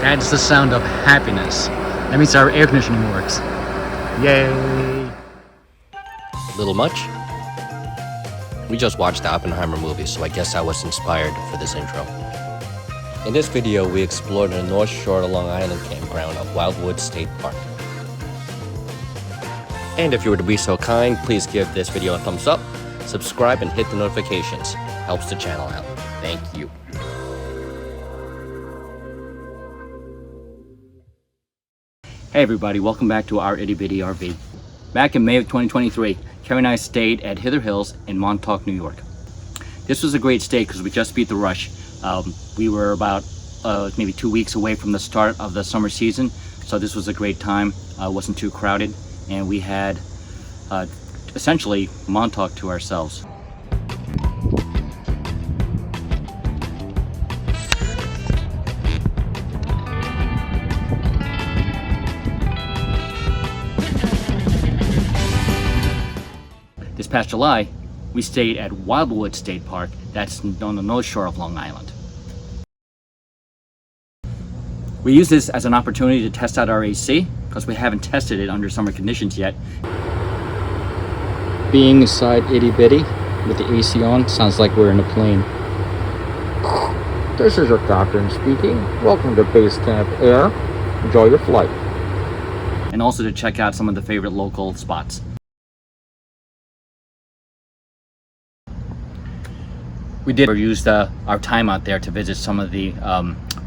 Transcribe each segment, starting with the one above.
That's the sound of happiness. That means our air conditioning works. Yay! Little much? We just watched the Oppenheimer movie, so I guess I was inspired for this intro. In this video, we explored the North Shore of Long Island campground of Wildwood State Park. And if you were to be so kind, please give this video a thumbs up, subscribe, and hit the notifications. Helps the channel out. Thank you. Hey everybody, welcome back to our itty bitty RV. Back in May of 2023, Kerry and I stayed at Hither Hills in Montauk, New York. This was a great stay because we just beat the rush. We were about maybe 2 weeks away from the start of the summer season, so this was a great time. It wasn't too crowded, and we had essentially Montauk to ourselves. This past July, we stayed at Wildwood State Park, that's on the North Shore of Long Island. We used this as an opportunity to test out our AC, because we haven't tested it under summer conditions yet. Being inside itty bitty with the AC on sounds like we're in a plane. This is your captain speaking. Welcome to Base Camp Air. Enjoy your flight. And also to check out some of the favorite local spots. We did use our time out there to visit some of the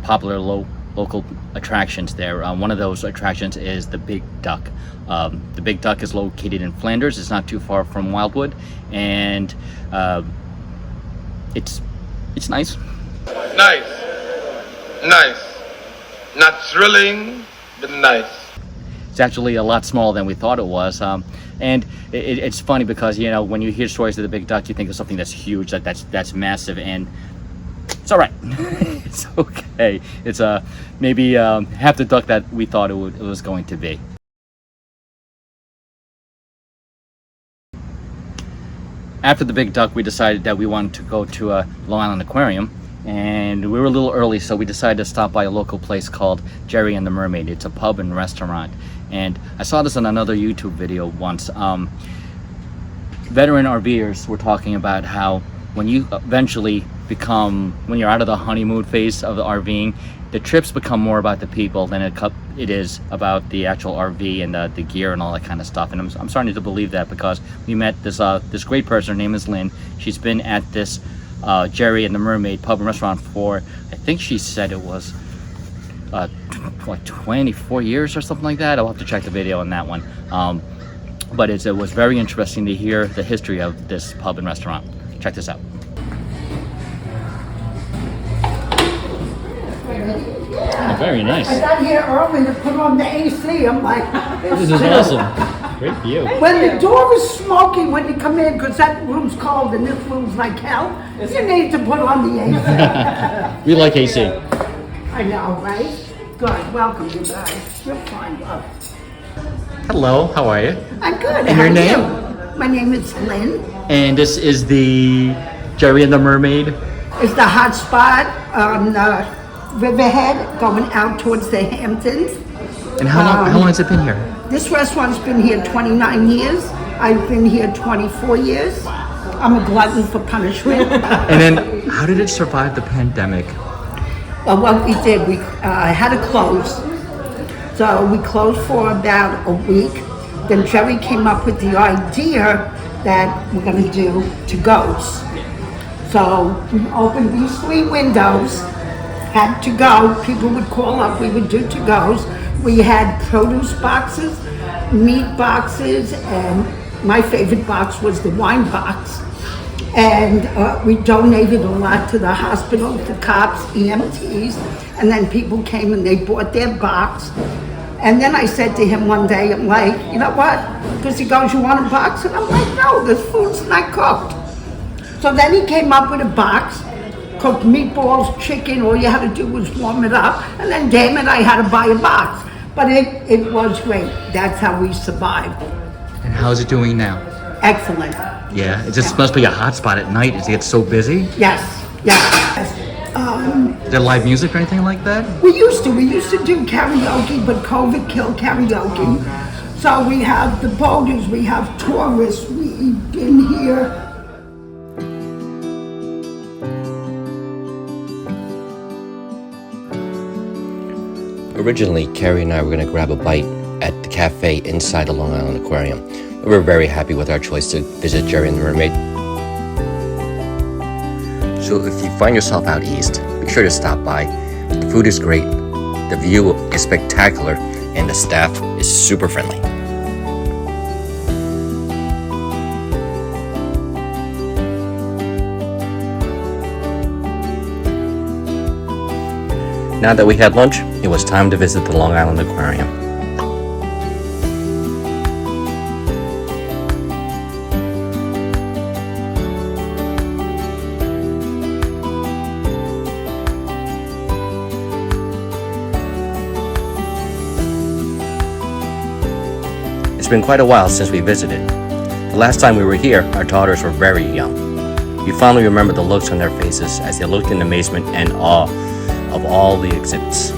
popular local attractions there. One of those attractions is the Big Duck. The Big Duck is located in Flanders. It's not too far from Wildwood, and it's nice. Nice. Not thrilling, but nice. It's actually a lot smaller than we thought it was. And it's funny because, you know, when you hear stories of the Big Duck, you think of something that's huge, that's massive, and it's all right. It's okay. It's maybe half the duck that we thought it was going to be. After the Big Duck, we decided that we wanted to go to Long Island Aquarium, and we were a little early, so we decided to stop by a local place called Kerry and the Mermaid. It's a pub and restaurant, and I saw this on another YouTube video once. Veteran RVers were talking about how when you eventually when you're out of the honeymoon phase of the RVing, the trips become more about the people than it is about the actual RV and the gear and all that kind of stuff. And I'm starting to believe that, because we met this great person. Her name is Lynn. She's been at this Kerry and the Mermaid pub and restaurant for, I think she said it was like 24 years or something like that. I'll have to check the video on that one. But it was very interesting to hear the history of this pub and restaurant. Check this out. Oh, very nice. I got here early to put on the AC. I'm like, This is awesome. Great view. when the door is smoking when you come in, because that room's cold and this room's like hell, you need to put on the AC. We like AC. I know, right? Good. Welcome, you guys. You're fine, love. Hello, how are you? I'm good. And How your are name? you? My name is Lynn. And this is the Kerry and the Mermaid. It's the hot spot on Riverhead, going out towards the Hamptons. And how long has it been here? This restaurant's been here 29 years. I've been here 24 years. I'm a glutton for punishment. And then how did it survive the pandemic? Well, what we did, we had to close. So we closed for about a week. Then Jerry came up with the idea that we're going to do to-goes. So we opened these 3 windows, had to go. People would call up, we would do to-goes. We had produce boxes, meat boxes, and my favorite box was the wine box. And we donated a lot to the hospital, the cops, EMTs, and then people came and they bought their box. And then I said to him one day, I'm like, you know what? Because he goes, you want a box? And I'm like, no, the food's not cooked. So then he came up with a box, cooked meatballs, chicken, all you had to do was warm it up. And then, damn it, I had to buy a box. But it was great. That's how we survived. And how's it doing now? Excellent. Yeah, it just must be a hot spot at night. It gets so busy. Yes. Is there live music or anything like that? We used to do karaoke, but COVID killed karaoke. So we have the boaters, we have tourists, we've been here. Originally, Kerry and I were going to grab a bite at the cafe inside the Long Island Aquarium. We were very happy with our choice to visit Jerry and the Mermaid. So if you find yourself out east, be sure to stop by. The food is great, the view is spectacular, and the staff is super friendly. Now that we had lunch, it was time to visit the Long Island Aquarium. It's been quite a while since we visited. The last time we were here, our daughters were very young. We fondly remember the looks on their faces as they looked in amazement and awe of all the exhibits.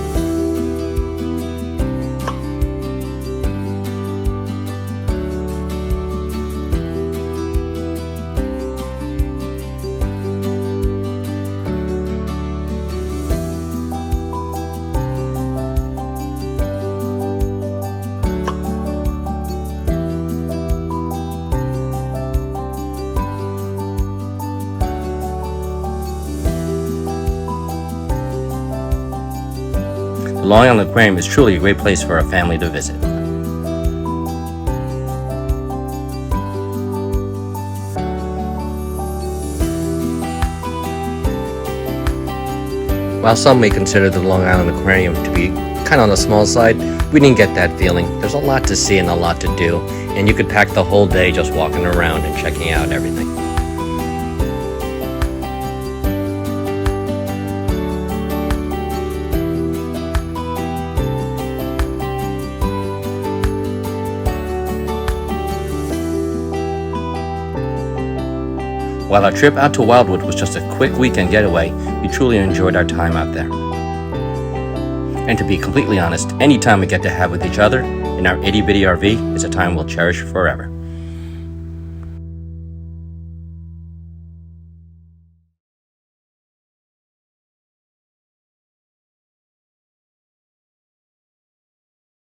The Long Island Aquarium is truly a great place for a family to visit. While some may consider the Long Island Aquarium to be kind of on the small side, we didn't get that feeling. There's a lot to see and a lot to do, and you could pack the whole day just walking around and checking out everything. While our trip out to Wildwood was just a quick weekend getaway, we truly enjoyed our time out there. And to be completely honest, any time we get to have with each other in our itty-bitty RV is a time we'll cherish forever.